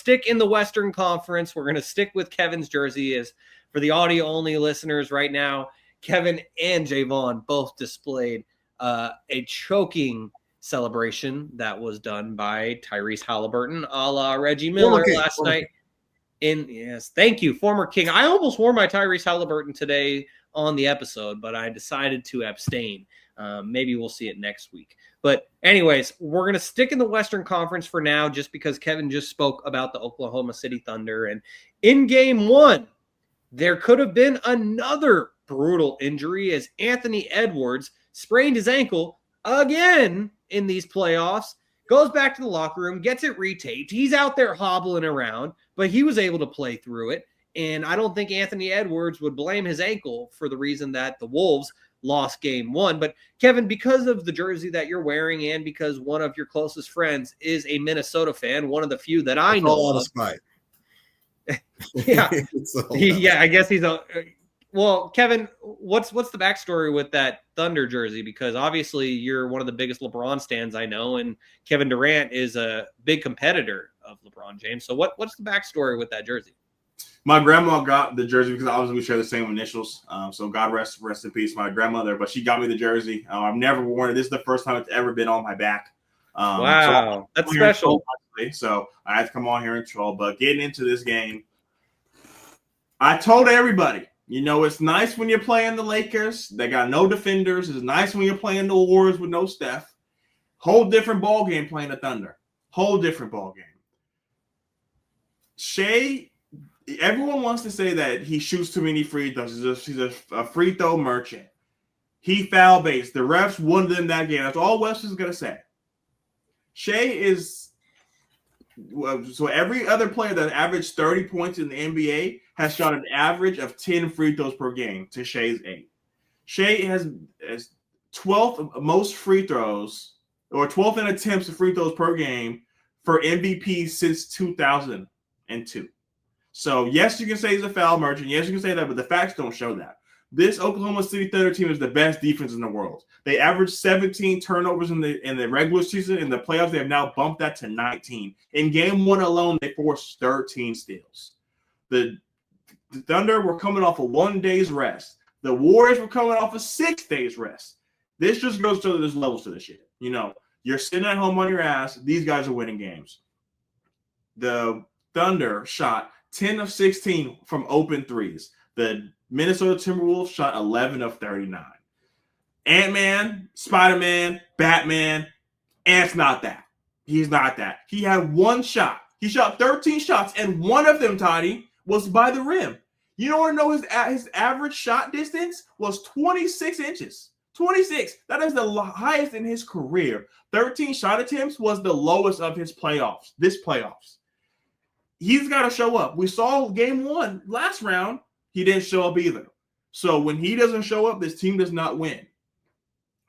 stick in the Western Conference. We're going to stick with Kevin's jersey. As for the audio-only listeners right now, Kevin and Jaevon both displayed a choking celebration that was done by Tyrese Halliburton a la Reggie Miller last night. Yes, thank you, former King. I almost wore my Tyrese Halliburton today on the episode, but I decided to abstain. Maybe we'll see it next week. But anyways, we're going to stick in the Western Conference for now just because Kevin just spoke about the Oklahoma City Thunder. And in game one, there could have been another brutal injury as Anthony Edwards sprained his ankle again in these playoffs, goes back to the locker room, gets it retaped. He's out there hobbling around, but he was able to play through it. And I don't think Anthony Edwards would blame his ankle for the reason that the Wolves lost game one. But Kevin, because of the jersey that you're wearing and because one of your closest friends is a Minnesota fan, one of the few that I know of. Yeah. Yeah, I guess he's a well, Kevin, what's the backstory with that Thunder jersey? Because obviously you're one of the biggest LeBron stans I know, and Kevin Durant is a big competitor of LeBron James. So what's the backstory with that jersey? My grandma got the jersey because obviously we share the same initials. So God rest in peace, my grandmother. But she got me the jersey. I've never worn it. This is the first time it's ever been on my back. Wow, so that's special. So I had to come on here and troll. But getting into this game, I told everybody, it's nice when you're playing the Lakers. They got no defenders. It's nice when you're playing the Warriors with no Steph. Whole different ball game playing the Thunder. Whole different ball game. Shai, everyone wants to say that he shoots too many free throws. He's a free throw merchant. He foul based. The refs wanted him that game. That's all West is going to say. Shai is so every other player that averaged 30 points in the NBA has shot an average of 10 free throws per game to Shai's 8. Shai has 12th most free throws or 12th in attempts of free throws per game for MVP since 2002. So, yes, you can say he's a foul merchant. Yes, you can say that, but the facts don't show that. This Oklahoma City Thunder team is the best defense in the world. They averaged 17 turnovers in the regular season. In the playoffs, they have now bumped that to 19. In game one alone, they forced 13 steals. The Thunder were coming off of 1 day's rest. The Warriors were coming off of 6 days rest. This just goes to there's levels to this shit. You're sitting at home on your ass. These guys are winning games. The Thunder shot 10 of 16 from open threes. The Minnesota Timberwolves shot 11 of 39. Ant-Man, Spider-Man, Batman, Ant's not that. He's not that. He had one shot. He shot 13 shots, and one of them, Toddy, was by the rim. You don't want to know his average shot distance was 26 inches. 26. That is the highest in his career. 13 shot attempts was the lowest of his playoffs. This playoffs. He's got to show up. We saw game one last round. He didn't show up either. So when he doesn't show up, this team does not win.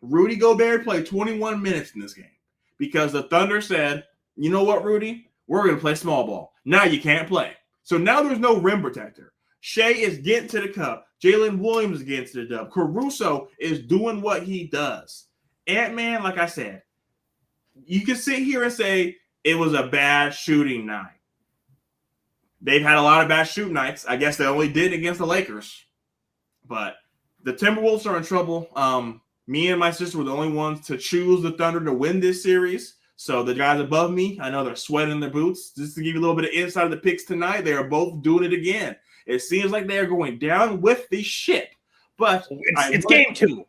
Rudy Gobert played 21 minutes in this game because the Thunder said, you know what, Rudy? We're going to play small ball. Now you can't play. So now there's no rim protector. Shai is getting to the cup. Jalen Williams is getting to the dub. Caruso is doing what he does. Ant-Man, like I said, you can sit here and say it was a bad shooting night. They've had a lot of bad shoot nights. I guess they only did against the Lakers. But the Timberwolves are in trouble. Me and my sister were the only ones to choose the Thunder to win this series. So the guys above me, I know they're sweating their boots. Just to give you a little bit of insight of the picks tonight, they are both doing it again. It seems like they are going down with the ship. But it's game two.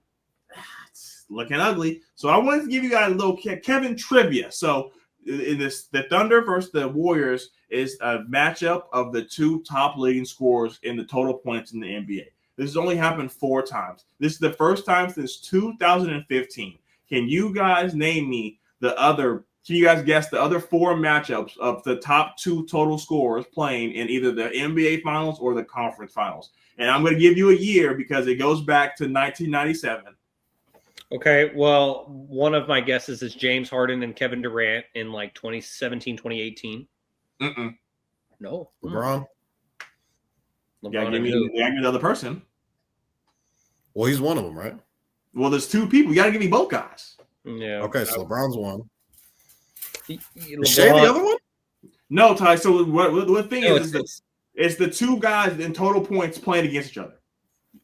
It's looking ugly. So I wanted to give you guys a little Kevin trivia. So in this, the Thunder versus the Warriors is a matchup of the two top leading scorers in the total points in the NBA. This has only happened 4 times. This is the first time since 2015. Can you guys name me can you guys guess the other 4 matchups of the top 2 total scorers playing in either the NBA Finals or the Conference Finals? And I'm going to give you a year because it goes back to 1997. Okay, well, one of my guesses is James Harden and Kevin Durant in like 2017, 2018. No. LeBron. Yeah, give me another person. Well, he's one of them, right? Well, there's 2 people. You got to give me both guys. Yeah. Okay, so LeBron's one. LeBron, Shai the other one? No, Ty. So what thing No, it's the two guys in total points playing against each other.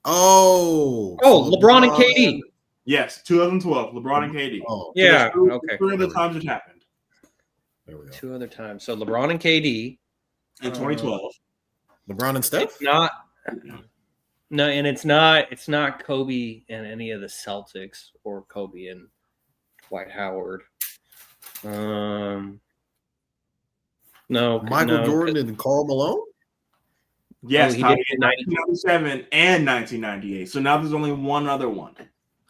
Oh, LeBron and KD. Yes, 2012, LeBron and KD. Oh, Yeah, so okay. 3 other times it happened. There we go. 2 other times. So LeBron and KD In 2012. LeBron and Steph? It's not. No, and it's not Kobe and any of the Celtics or Kobe and Dwight Howard. No, Michael Jordan and Karl Malone? Yes, he Ty, did in 1997 and 1998. So now there's only one other one.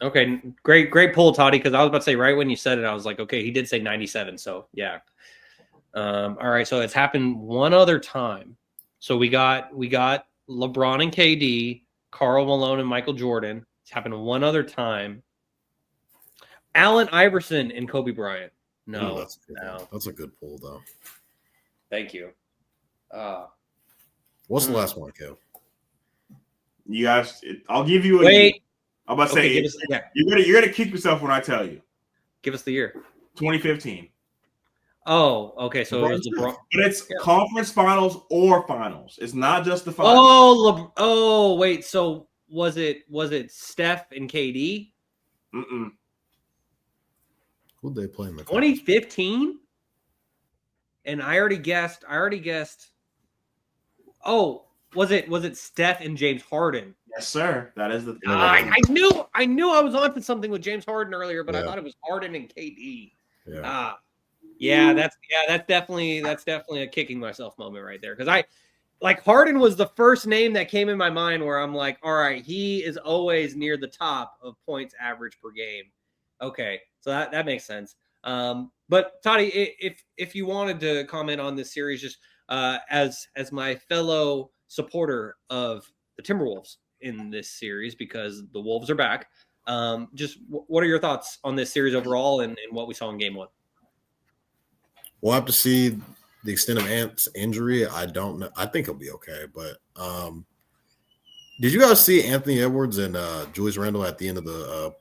Okay, great pull, Toddy, because I was about to say right when you said it, I was like, okay, he did say 97, so yeah. All right, so it's happened one other time. So we got LeBron and KD, Karl Malone and Michael Jordan. It's happened one other time. Allen Iverson and Kobe Bryant. No, that's a good pull, though. Thank you. What's the last one, Kev? You guys, I'll give you a wait. year. I'm about to say you're gonna kick yourself when I tell you. Give us the year. 2015. Oh, okay. So it was LeBron. But it's conference finals or finals. It's not just the finals. Oh, wait. So was it Steph and KD? Who'd they play in the 2015? And I already guessed. Oh, was it Steph and James Harden? Yes, sir. That is the. I knew I was onto something with James Harden earlier, but I thought it was Harden and KD. Yeah. That's definitely a kicking myself moment right there, because Harden was the first name that came in my mind where I'm like, all right, he is always near the top of points average per game. Okay, so that makes sense. But Toddy, if you wanted to comment on this series, just as my fellow supporter of the Timberwolves in this series, because the Wolves are back, just what are your thoughts on this series overall and what we saw in Game 1? We'll have to see the extent of Ant's injury. I don't know. I think he'll be okay. But did you guys see Anthony Edwards and Julius Randle at the end of the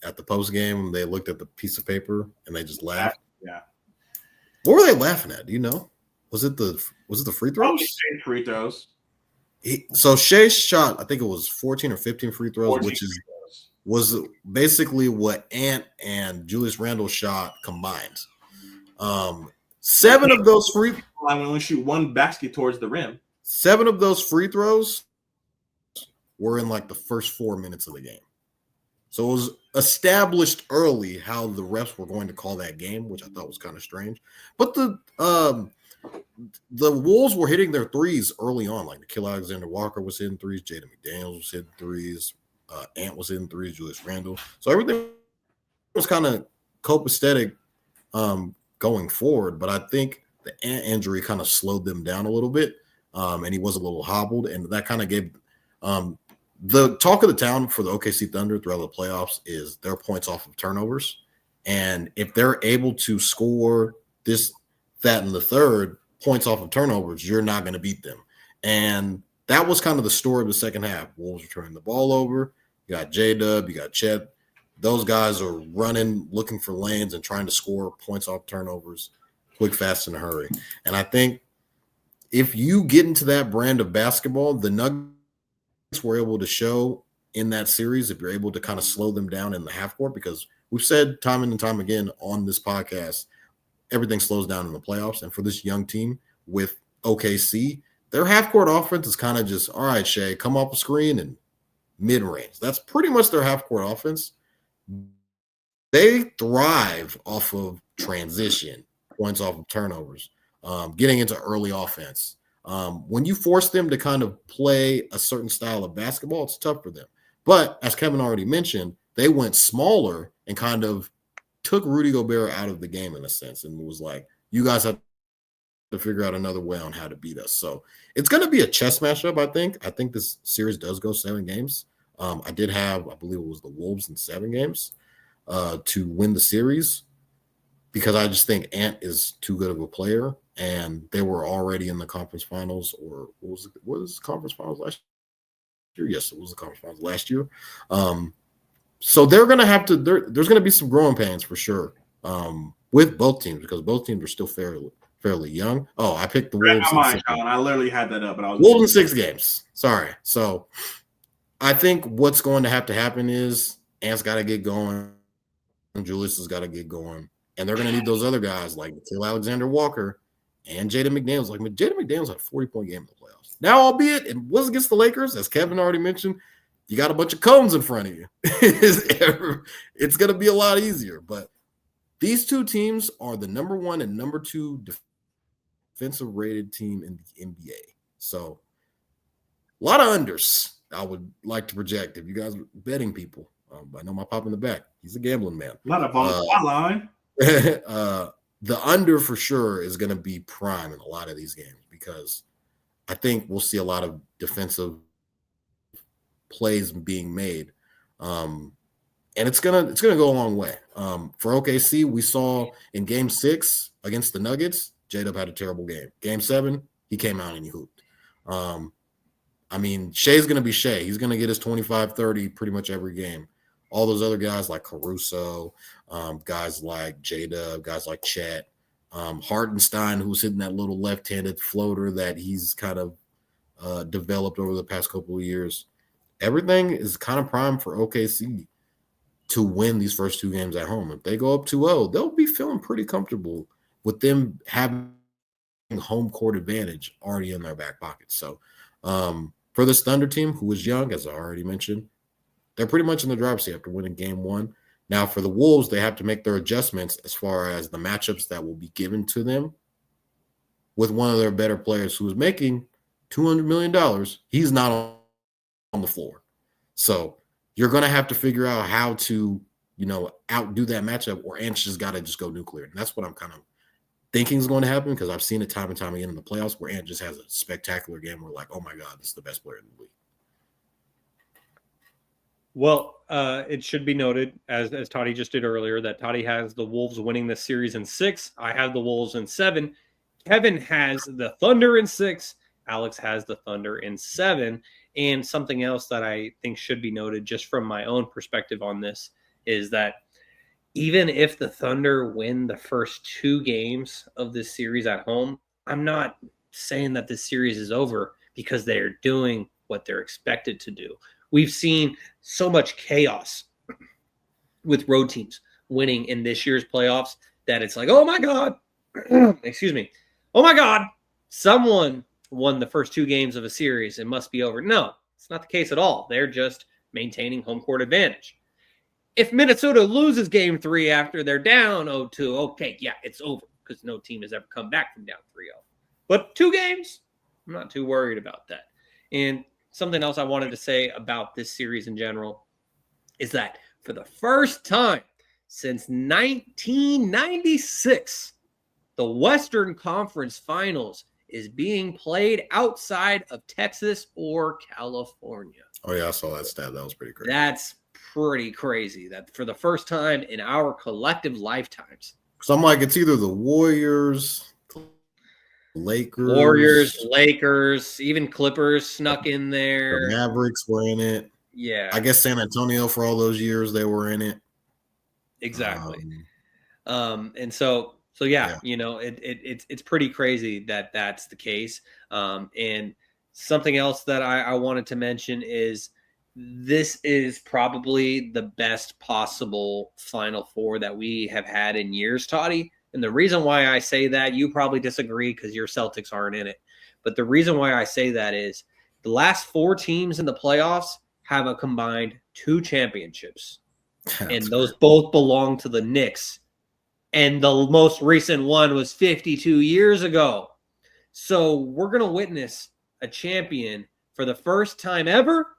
at the post game? They looked at the piece of paper and they just laughed. Yeah. What were they laughing at? Do you know? Was it the free throws? Free throws. So Shea shot, I think it was 14 or 15 free throws, which was basically what Ant and Julius Randle shot combined. 7 of those free. I only shoot one basket towards the rim. 7 of those free throws were in like the first 4 minutes of the game. So it was established early how the refs were going to call that game, which I thought was kind of strange. But the Wolves were hitting their threes early on. Like Nikhil Alexander-Walker was hitting threes, Jaden McDaniels was hitting threes, Ant was hitting threes, Julius Randle. So everything was kind of copacetic going forward. But I think the Ant injury kind of slowed them down a little bit, and he was a little hobbled, and that kind of gave the talk of the town for the OKC Thunder throughout the playoffs is their points off of turnovers. And if they're able to score this, that, and the third points off of turnovers, you're not going to beat them. And that was kind of the story of the second half. Wolves were turning the ball over. You got J-Dub, you got Chet. Those guys are running, looking for lanes and trying to score points off turnovers quick, fast, in a hurry. And I think if you get into that brand of basketball, the Nuggets were able to show in that series, if you're able to kind of slow them down in the half court, because we've said time and time again on this podcast, everything slows down in the playoffs. And for this young team with OKC, their half court offense is kind of just, all right, Shea, come off the screen and mid-range. That's pretty much their half court offense. They thrive off of transition, points off of turnovers, getting into early offense. When you force them to kind of play a certain style of basketball, it's tough for them. But as Kevin already mentioned, they went smaller and kind of took Rudy Gobert out of the game in a sense, and was like, you guys have to figure out another way on how to beat us. So it's going to be a chess matchup, I think. I think this series does go 7 games. I did have, I believe it was the Wolves in 7 games to win the series, because I just think Ant is too good of a player, and they were already in the conference finals, or what was the conference finals last year? Yes, it was the conference finals last year. So they're going to have to, there's going to be some growing pains for sure with both teams, because both teams are still fairly young. Oh, I picked the Read Wolves. my mind, Shaun. I literally had that up, but I was Wolves in 6 games. Sorry. So I think what's going to happen is Ant's got to get going. Julius has got to get going. And they're going to need those other guys like Nickeil Alexander-Walker and Jaden McDaniels. Like Jaden McDaniels had a 40-point game in the playoffs. Now, albeit it was against the Lakers, as Kevin already mentioned, you got a bunch of cones in front of you. It's going to be a lot easier. But these two teams are the number 1 and number 2 defensive rated team in the NBA. So a lot of unders I would like to project if you guys are betting people. I know my pop in the back. He's a gambling man. not a ball line. The under for sure is going to be prime in a lot of these games because I think we'll see a lot of defensive plays being made. And it's gonna go a long way. For OKC, we saw in game 6 against the Nuggets, J-Dub had a terrible game. Game 7, he came out and he hooped. I mean, Shea's going to be Shea. He's going to get his 25, 30 pretty much every game. All those other guys like Caruso, guys like J-Dub, guys like Chet, Hartenstein, who's hitting that little left-handed floater that he's kind of developed over the past couple of years. Everything is kind of primed for OKC to win these first 2 games at home. If they go up 2-0, they'll be feeling pretty comfortable with them having home court advantage already in their back pocket. So for this Thunder team, who is young, as I already mentioned, they're pretty much in the driver's seat after winning game 1. Now for the Wolves, they have to make their adjustments as far as the matchups that will be given to them with one of their better players who is making $200 million. He's not on the floor. So you're going to have to figure out how to, outdo that matchup, or Ant's just got to just go nuclear. And that's what I'm kind of thinking is going to happen because I've seen it time and time again in the playoffs where Ant just has a spectacular game. We're like, oh my God, this is the best player in the league. Well, it should be noted, as Toddy just did earlier, that Toddy has the Wolves winning this series in 6. I have the Wolves in 7. Kevin has the Thunder in 6. Alex has the Thunder in 7. And something else that I think should be noted just from my own perspective on this is that even if the Thunder win the first 2 games of this series at home, I'm not saying that this series is over because they're doing what they're expected to do. We've seen so much chaos with road teams winning in this year's playoffs that it's like, oh my God, excuse me. Oh my God, someone won the first 2 games of a series. It must be over. No, it's not the case at all. They're just maintaining home court advantage. If Minnesota loses game 3 after they're down 0-2, okay, yeah, it's over because no team has ever come back from down 3-0. But 2 games, I'm not too worried about that. And something else I wanted to say about this series in general is that for the first time since 1996, the Western Conference Finals is being played outside of Texas or California. Oh, yeah, I saw that stat. That was pretty crazy. That's pretty crazy that for the first time in our collective lifetimes. So I'm like, it's either the Warriors, Lakers, even Clippers snuck in there. The Mavericks were in it. Yeah. I guess San Antonio for all those years they were in it. Exactly. And so yeah, it's pretty crazy that that's the case. And something else that I wanted to mention is this is probably the best possible Final Four that we have had in years, Toddy. And the reason why I say that, you probably disagree because your Celtics aren't in it. But the reason why I say that is the last 4 teams in the playoffs have a combined 2 championships. And those both belong to the Knicks. And the most recent one was 52 years ago. So we're going to witness a champion for the first time ever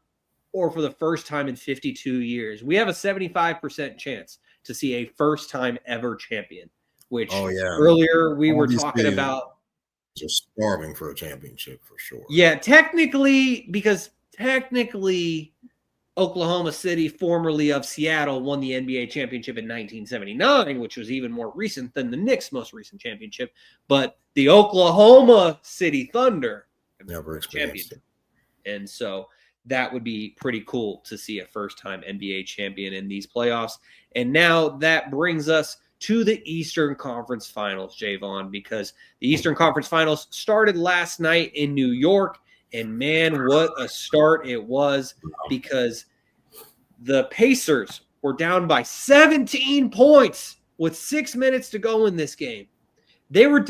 or for the first time in 52 years. We have a 75% chance to see a first-time ever champion. Which earlier we were talking about. Just starving for a championship for sure. Yeah, technically, Oklahoma City, formerly of Seattle, won the NBA championship in 1979, which was even more recent than the Knicks' most recent championship. But the Oklahoma City Thunder never experienced it. And so that would be pretty cool to see a first-time NBA champion in these playoffs. And now that brings us to the Eastern Conference Finals, Jaevon, because the Eastern Conference Finals started last night in New York, and man, what a start it was, because the Pacers were down by 17 points with 6 minutes to go in this game. They were